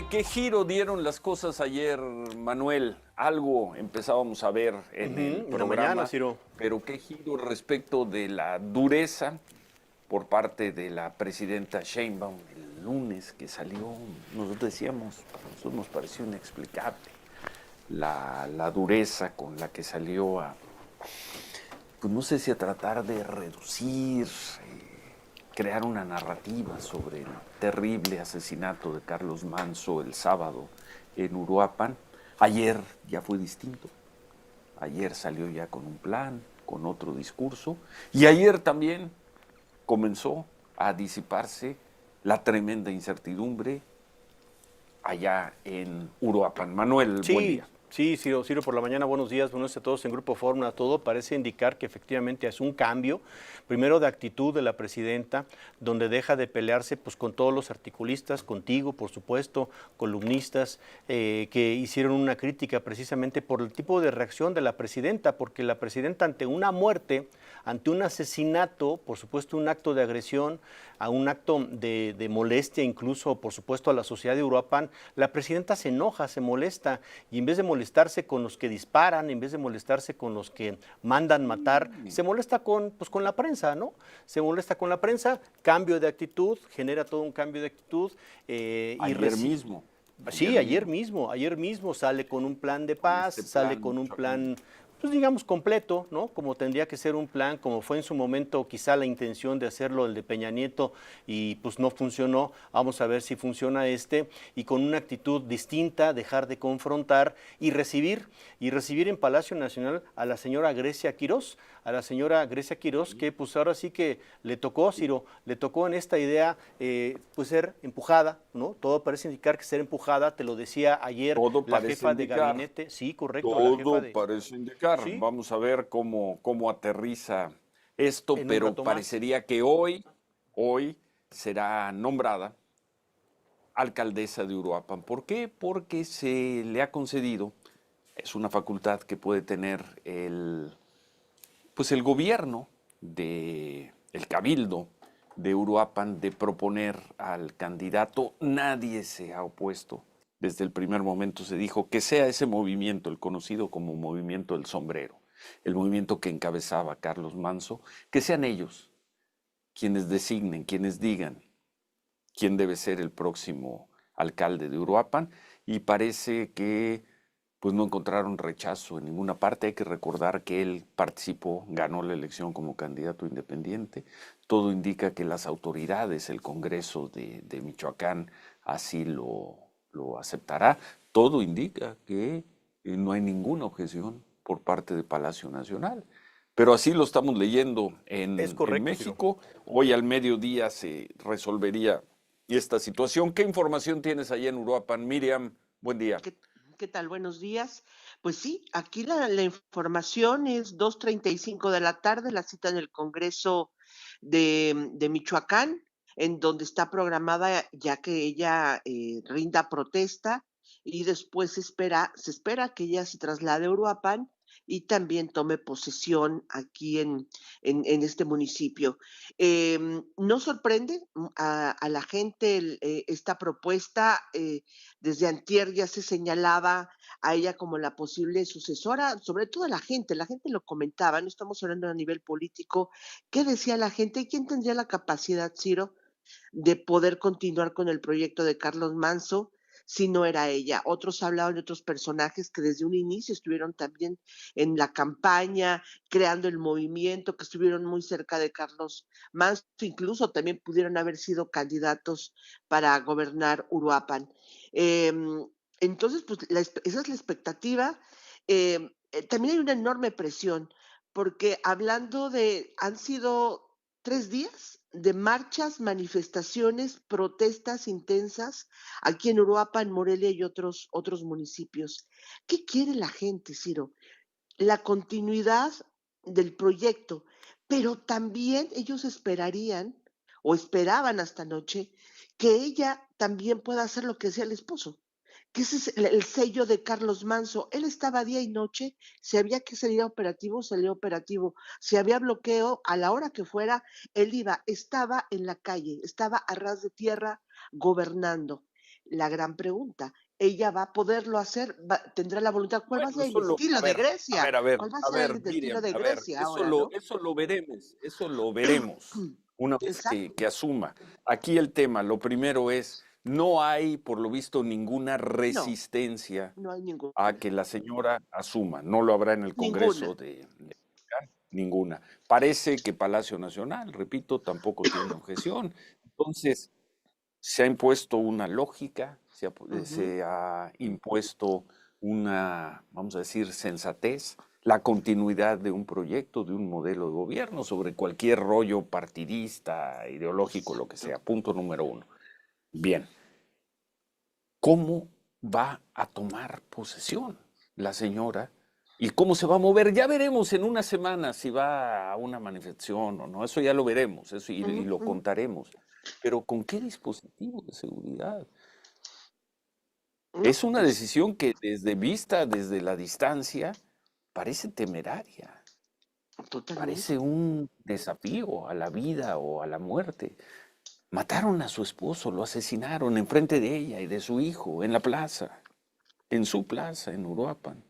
¿Qué giro dieron las cosas ayer, Manuel? Algo empezábamos a ver en el En la mañana, programa, Ciro. pero ¿qué giro respecto de la dureza por parte de la presidenta Sheinbaum el lunes que salió? Nosotros decíamos, a nosotros nos pareció inexplicable la dureza con la que salió a, pues no sé si a tratar de reducir, crear una narrativa sobre el terrible asesinato de Carlos Manso el sábado en Uruapan. Ayer ya fue distinto. Ayer salió ya con un plan, con otro discurso. Y ayer también comenzó a disiparse la tremenda incertidumbre allá en Uruapan. Manuel, buen Sí, día. sí, Ciro, por la mañana, buenos días a todos en Grupo Fórmula. Todo parece indicar que efectivamente es un cambio, primero de actitud de la presidenta, donde deja de pelearse pues, con todos los articulistas, contigo, por supuesto, columnistas, que hicieron una crítica precisamente por el tipo de reacción de la presidenta, porque la presidenta ante una muerte, ante un asesinato, por supuesto un acto de agresión, a un acto de molestia incluso, por supuesto, a la sociedad de Uruapan, la presidenta se enoja, se molesta, y en vez de molestarse con los que disparan, en vez de molestarse con los que mandan matar, se molesta pues, con la prensa, ¿no? Se molesta con la prensa, cambio de actitud, genera todo un cambio de actitud. Ayer mismo, Sí, ayer mismo sale con un plan de con paz, este sale plan, con un Michoacán. plan, pues digamos, completo, ¿no? Como tendría que ser un plan, como fue en su momento quizá la intención de hacerlo el de Peña Nieto y pues no funcionó. Vamos a ver si funciona y con una actitud distinta, dejar de confrontar y recibir en Palacio Nacional a la señora Grecia Quirós, que pues ahora sí que le tocó, Ciro, le tocó en esta idea pues ser empujada, ¿no? Todo parece indicar que ser empujada, te lo decía ayer Todo la parece jefa de indicar. gabinete, sí, correcto, la jefa Todo de, parece indicar. sí, Vamos a ver cómo aterriza esto, en un pero rato más. parecería que hoy será nombrada alcaldesa de Uruapan. ¿Por qué? Porque se le ha concedido, es una facultad que puede tener pues el gobierno el cabildo de Uruapan de proponer al candidato. Nadie se ha opuesto. Desde el primer momento se dijo que sea ese movimiento, el conocido como movimiento del sombrero, el movimiento que encabezaba Carlos Manso, que sean ellos quienes designen, quienes digan quién debe ser el próximo alcalde de Uruapan, y parece que pues no encontraron rechazo en ninguna parte. Hay que recordar que él participó, ganó la elección como candidato independiente. Todo indica que las autoridades, el Congreso de Michoacán, así lo aceptará. Todo indica que no hay ninguna objeción por parte de Palacio Nacional. Pero así lo estamos leyendo Es en correcto, Ciro. México. Hoy al mediodía se resolvería esta situación. ¿Qué información tienes allá en Uruapan, Miriam? Buen día. ¿Qué tal? Buenos días. Pues sí, aquí la información es 2:35 de la tarde, la cita en el Congreso de Michoacán, en donde está programada ya que ella rinda protesta y después se espera que ella se traslade a Uruapan y también tome posesión aquí en este municipio. No sorprende a la gente esta propuesta. Desde antier ya se señalaba a ella como la posible sucesora, sobre todo la gente lo comentaba, no estamos hablando a nivel político, ¿qué decía la gente? ¿Quién tendría la capacidad, Ciro, de poder continuar con el proyecto de Carlos Manso si no era ella? Otros hablaban de otros personajes que desde un inicio estuvieron también en la campaña, creando el movimiento, que estuvieron muy cerca de Carlos Manso, incluso también pudieron haber sido candidatos para gobernar Uruapan. Entonces, pues esa es la expectativa. También hay una enorme presión, porque han sido 3 días de marchas, manifestaciones, protestas intensas aquí en Uruapan, en Morelia y otros municipios. ¿Qué quiere la gente, Ciro? La continuidad del proyecto, pero también ellos esperarían o esperaban hasta anoche que ella también pueda hacer lo que decía el esposo, que ese es el sello de Carlos Manso. Él estaba día y noche, si había que salir operativo, salía operativo. Si había bloqueo, a la hora que fuera, él iba, estaba en la calle, estaba a ras de tierra gobernando. la gran pregunta. ¿Ella va a poderlo hacer? ¿Tendrá la voluntad? ¿Cuál va a Bueno, ser el estilo de Grecia? ¿Cuál va a ser el estilo Miriam, de a ver, Grecia ahora, no? eso lo veremos una vez Exacto. que asuma. Aquí el tema, lo primero es, no hay, por lo visto, ninguna No, resistencia no hay a ninguna. que la señora asuma. No lo habrá en el Congreso Ninguna. ninguna. Parece que Palacio Nacional, repito, tampoco tiene objeción. Entonces, se ha impuesto una lógica, Ujú. se ha impuesto una, vamos a decir, sensatez, la continuidad de un proyecto, de un modelo de gobierno sobre cualquier rollo partidista, ideológico, lo que Exacto. sea. Punto número uno. Bien, ¿cómo va a tomar posesión la señora? ¿Y cómo se va a mover? Ya veremos en una semana si va a una manifestación o no. Eso ya lo veremos, eso y Ujú, lo ujú. contaremos. Pero ¿con qué dispositivo de seguridad? No, Es una pues decisión que desde la distancia, parece temeraria, parece totalmente. un desafío a la vida o a la muerte. Mataron a su esposo, lo asesinaron enfrente de ella y de su hijo en la plaza, en su plaza, en Uruapan.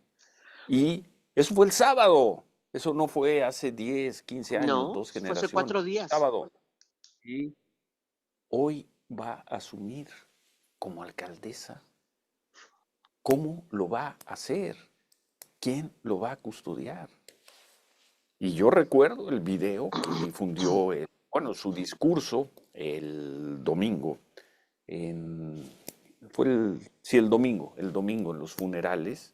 Y eso fue el sábado, eso no fue hace 10, 15 años, No, dos fue hace generaciones, 4 días. sábado. Y hoy va a asumir como alcaldesa. ¿Cómo lo va a hacer? ¿Quién lo va a custodiar? Y yo recuerdo el video que difundió, bueno, su discurso el domingo, en, sí, el domingo en los funerales,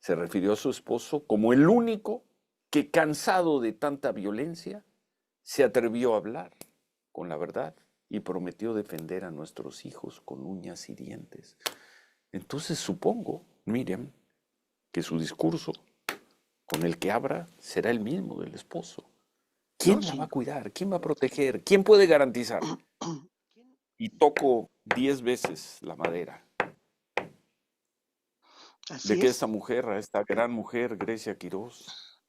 se refirió a su esposo como el único que, cansado de tanta violencia, se atrevió a hablar con la verdad y prometió defender a nuestros hijos con uñas y dientes. Entonces supongo, Miriam, que su discurso con el que abra será el mismo del esposo. No, ¿Quién la va a sí. cuidar? ¿Quién va a proteger? ¿Quién puede garantizar? ¿Quién? Y toco 10 veces la madera de Así que esta es. mujer, a esta gran mujer, Grecia Quirós,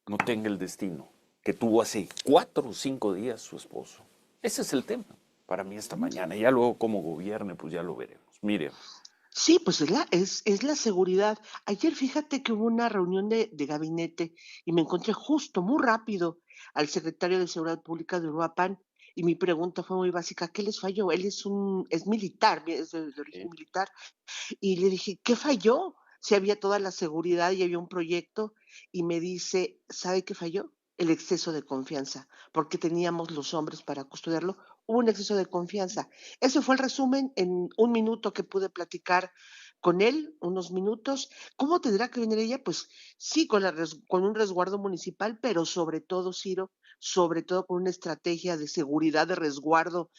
no tenga el destino que tuvo hace 4 o 5 días su esposo. Ese es el tema para mí esta mañana. Ya luego cómo gobierne, pues ya lo veremos. Mire, Sí, pues es la seguridad. Ayer fíjate que hubo una reunión de gabinete y me encontré justo, muy rápido, al secretario de Seguridad Pública de Uruapan y mi pregunta fue muy básica, ¿qué les falló? Él es militar, es de origen ¿sí? militar, y le dije, ¿qué falló? Si había toda la seguridad y había un proyecto, y me dice, ¿sabe qué falló? El exceso de confianza, porque teníamos los hombres para custodiarlo, hubo un exceso de confianza. Ese fue el resumen en un minuto que pude platicar con él, unos minutos. ¿Cómo tendrá que venir ella? Pues sí, con un resguardo municipal, pero sobre todo, Ciro, sobre todo con una estrategia de seguridad, de resguardo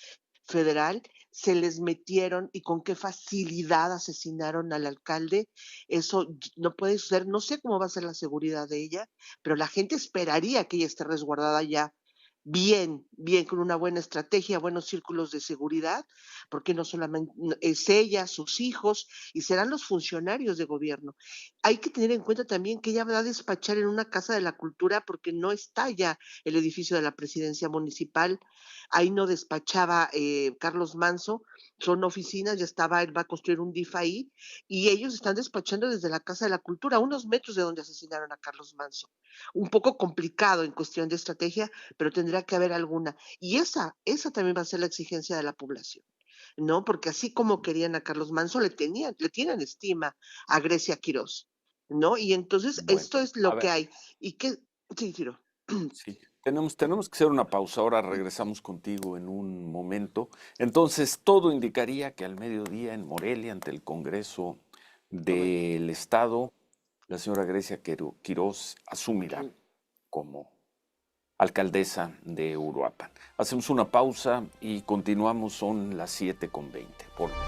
federal, se les metieron y con qué facilidad asesinaron al alcalde. Eso no puede ser, no sé cómo va a ser la seguridad de ella, pero la gente esperaría que ella esté resguardada ya bien, bien, con una buena estrategia, buenos círculos de seguridad, porque no solamente es ella, sus hijos, y serán los funcionarios de gobierno. Hay que tener en cuenta también que ella va a despachar en una casa de la cultura porque no está ya el edificio de la presidencia municipal, ahí no despachaba Carlos Manso, son oficinas, ya estaba, él va a construir un DIF ahí, y ellos están despachando desde la Casa de la Cultura, a unos metros de donde asesinaron a Carlos Manso. Un poco complicado en cuestión de estrategia, pero tendría que haber alguna. Y esa también va a ser la exigencia de la población, ¿no? Porque así como querían a Carlos Manso, le tienen estima a Grecia Quirós, ¿no? Y entonces Bueno, esto es a lo que ver, hay. Y que, sí, Ciro. sí, tenemos que hacer una pausa. Ahora regresamos contigo en un momento. Entonces, todo indicaría que al mediodía en Morelia, ante el Congreso Bueno, del Estado, la señora Grecia Quirós asumirá como alcaldesa de Uruapan. Hacemos una pausa y continuamos, son las 7:20. Volvemos.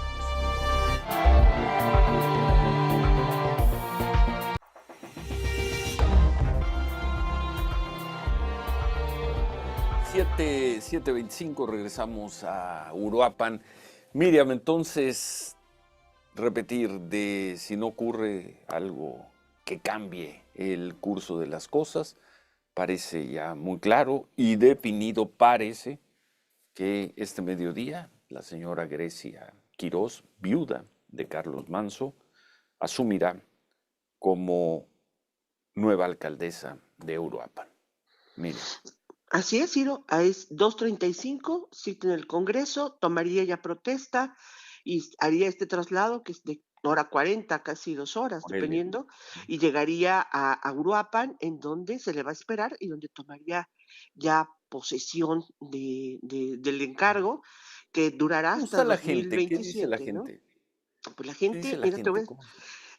7:25, regresamos a Uruapan. Miriam, entonces, repetir de si no ocurre algo que cambie el curso de las cosas, parece ya muy claro y definido, parece que este mediodía la señora Grecia Quirós, viuda de Carlos Manso, asumirá como nueva alcaldesa de Uruapan. Mire. Así es, Ciro, es 2:35, cita en el Congreso, tomaría ya protesta y haría este traslado que es de hora 40, casi 2 horas, Morelia. dependiendo, y llegaría a Uruapan, en donde se le va a esperar y donde tomaría ya posesión del encargo, que durará ¿Cómo hasta está la gente? ¿Qué dice la 2027, ¿no? gente? Pues la ¿Qué dice gente, la mira, gente?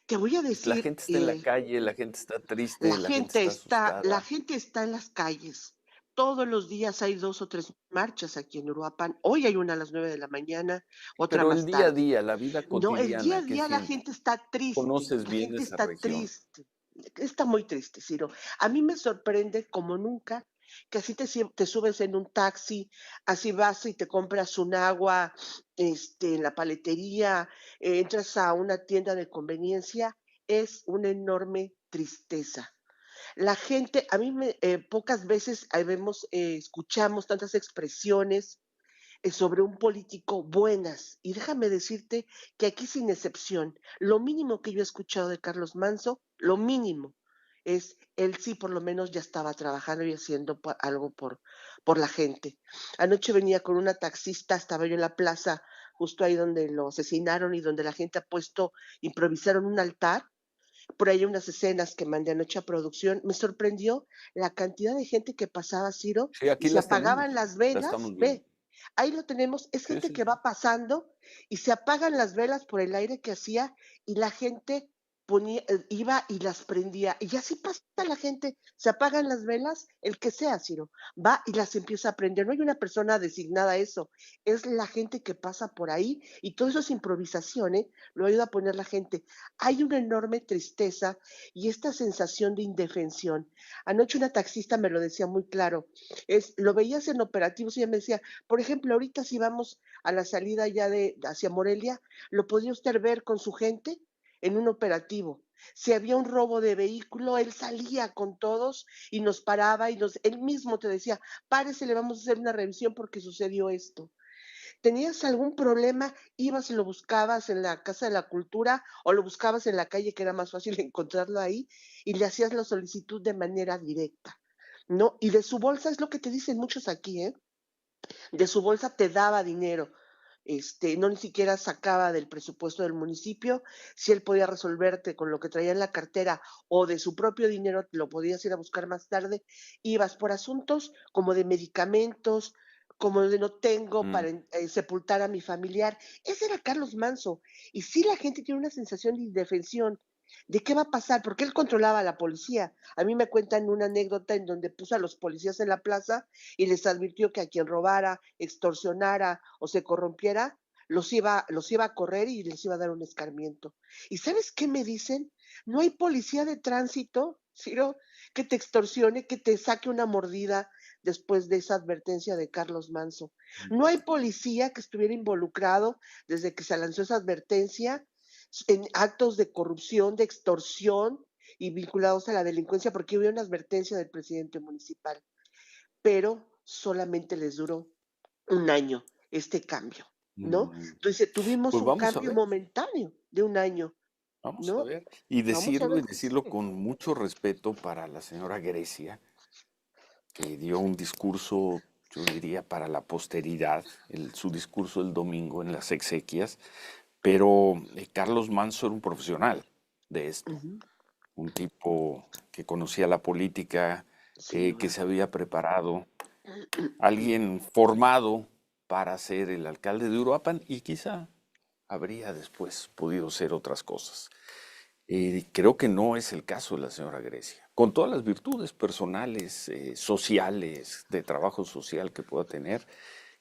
te voy a La decir, gente está en la calle, la gente está triste, la gente está la asustada. gente está en las calles. Todos los días hay 2 o 3 marchas aquí en Uruapan. Hoy hay una a las 9 de la mañana, otra Pero el más día a tarde. día, la vida No, el día cotidiana, a ¿qué día la siente? gente está triste, Conoces la bien gente esa está región. triste. Está muy triste, Ciro. A mí me sorprende como nunca que así te subes en un taxi, así vas y te compras un agua, en la paletería, entras a una tienda de conveniencia, es una enorme tristeza. La gente, a mí pocas veces escuchamos tantas expresiones sobre un político buenas. Y déjame decirte que aquí sin excepción, lo mínimo que yo he escuchado de Carlos Manso, lo mínimo, es él sí por lo menos ya estaba trabajando y haciendo algo por la gente. Anoche venía con una taxista, estaba yo en la plaza, justo ahí donde lo asesinaron y donde la gente ha puesto, improvisaron un altar. Por ahí unas escenas que mandé anoche a producción, me sorprendió la cantidad de gente que pasaba, Ciro, Sí, y aquí se las apagaban tenemos, las las velas, estamos viendo. ve, ahí lo tenemos, es Sí, gente sí, que sí. va pasando y se apagan las velas por el aire que hacía y la gente iba y las prendía. Y así pasa la gente, se apagan las velas, el que sea, Ciro, va y las empieza a prender. No hay una persona designada a eso, es la gente que pasa por ahí y todo eso es improvisación, ¿eh? Lo ayuda a poner la gente. Hay una enorme tristeza y esta sensación de indefensión. Anoche una taxista me lo decía muy claro, lo veías en operativos y ella me decía, por ejemplo, ahorita si vamos a la salida ya hacia Morelia, lo podría usted ver con su gente en un operativo. Si había un robo de vehículo, él salía con todos y nos paraba y él mismo te decía, párese, le vamos a hacer una revisión porque sucedió esto. ¿Tenías algún problema? Ibas y lo buscabas en la Casa de la Cultura o lo buscabas en la calle, que era más fácil encontrarlo ahí, y le hacías la solicitud de manera directa, ¿no? Y de su bolsa es lo que te dicen muchos aquí, ¿eh? De su bolsa te daba dinero. No ni siquiera sacaba del presupuesto del municipio, si él podía resolverte con lo que traía en la cartera o de su propio dinero, te lo podías ir a buscar más tarde, ibas por asuntos como de medicamentos, como de no tengo Mm. para sepultar a mi familiar. Ese era Carlos Manso. Y sí la gente tiene una sensación de indefensión. ¿De qué va a pasar? Porque él controlaba a la policía. A mí me cuentan una anécdota en donde puso a los policías en la plaza y les advirtió que a quien robara, extorsionara o se corrompiera, los iba a correr y les iba a dar un escarmiento. ¿Y sabes qué me dicen? No hay policía de tránsito, Ciro, que te extorsione, que te saque una mordida después de esa advertencia de Carlos Manso. No hay policía que estuviera involucrado desde que se lanzó esa advertencia en actos de corrupción, de extorsión y vinculados a la delincuencia, porque hubo una advertencia del presidente municipal, pero solamente les duró un año este cambio, ¿no? Mm. Entonces tuvimos Pues un cambio vamos momentáneo de un año, a ¿no? ver. Vamos a ver Y qué decirlo sigue. con mucho respeto para la señora Grecia, que dio un discurso, yo diría, para la posteridad, su discurso el domingo en las exequias, pero Carlos Manso era un profesional de esto, Ujú, un tipo que conocía la política, sin que duda. se había preparado, alguien formado para ser el alcalde de Uruapan y quizá habría después podido ser otras cosas. Creo que no es el caso de la señora Grecia. Con todas las virtudes personales, sociales, de trabajo social que pueda tener,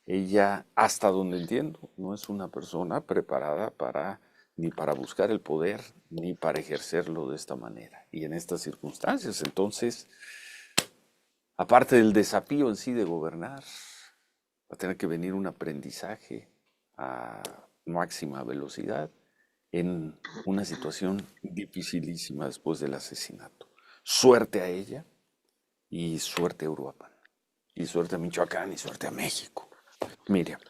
ella, hasta donde entiendo, no es una persona preparada para ni para buscar el poder, ni para ejercerlo de esta manera y en estas circunstancias. Entonces, aparte del desafío en sí de gobernar, va a tener que venir un aprendizaje a máxima velocidad en una situación dificilísima después del asesinato. Suerte a ella y suerte a Uruapan, y suerte a Michoacán y suerte a México. Miriam,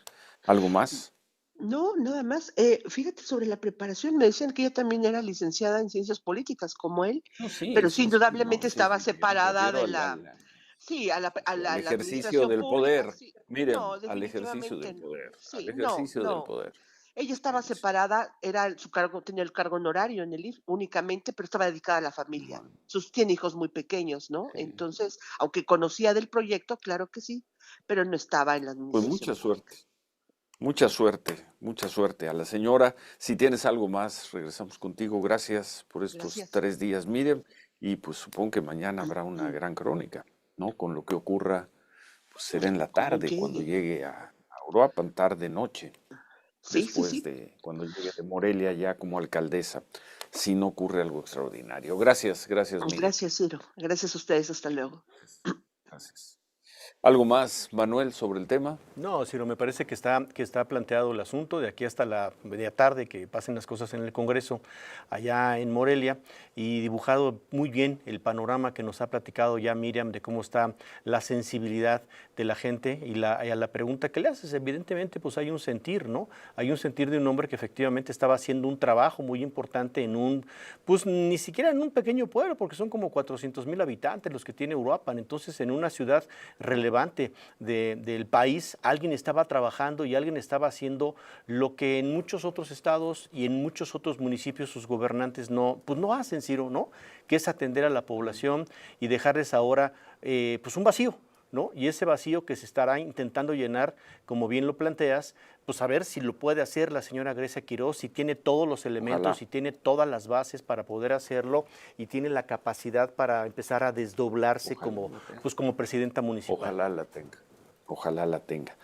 ¿algo más? No, nada más. Fíjate sobre la preparación, me decían que ella también era licenciada en ciencias políticas como él, No, sí, pero sí, sí, sí, no, indudablemente sí, estaba me separada refiero de la, sí, sí, al la ejercicio administración del pública, poder, sí. Miriam, No, al ejercicio definitivamente del no. poder, al Sí, no, ejercicio del no. poder. Ella estaba Sí. separada, era su cargo, tenía el cargo honorario en el IF únicamente, pero estaba dedicada a la familia. Bueno, Tiene hijos muy pequeños, ¿no? sí. Entonces, aunque conocía del proyecto, claro que sí, pero no estaba en la Pues administración pública. mucha suerte a la señora. Si tienes algo más, regresamos contigo. Gracias por estos Gracias. 3 días, Miriam. Y pues supongo que mañana habrá una gran crónica, ¿no? Con lo que ocurra, pues será en la Como tarde, cuando llegue. llegue a Uruapan, tarde, noche, Sí, sí, después sí. de cuando llegue de Morelia ya como alcaldesa, si no ocurre algo extraordinario. Gracias, gracias, Miriam. Gracias, Ciro. Gracias a ustedes. Hasta luego. Gracias. ¿Algo más, Manuel, sobre el tema? No, Ciro, me parece que está planteado el asunto de aquí hasta la media tarde, que pasen las cosas en el Congreso, allá en Morelia, y dibujado muy bien el panorama que nos ha platicado ya Miriam de cómo está la sensibilidad de la gente y a la pregunta que le haces. Evidentemente, pues hay un sentir, ¿no? Hay un sentir de un hombre que efectivamente estaba haciendo un trabajo muy importante en un, pues ni siquiera en un pequeño pueblo, porque son como 400,000 habitantes los que tiene Uruapan. Entonces, en una ciudad relevante del país, alguien estaba trabajando y alguien estaba haciendo lo que en muchos otros estados y en muchos otros municipios sus gobernantes no, pues no hacen, Ciro, ¿no? Que es atender a la población y dejarles ahora pues un vacío, ¿no? Y ese vacío que se estará intentando llenar, como bien lo planteas, pues a ver si lo puede hacer la señora Grecia Quiroz, si tiene todos los elementos, Ojalá, si tiene todas las bases para poder hacerlo y tiene la capacidad para empezar a desdoblarse ojalá como, la tenga. pues como presidenta municipal. Ojalá la tenga. Ojalá la tenga.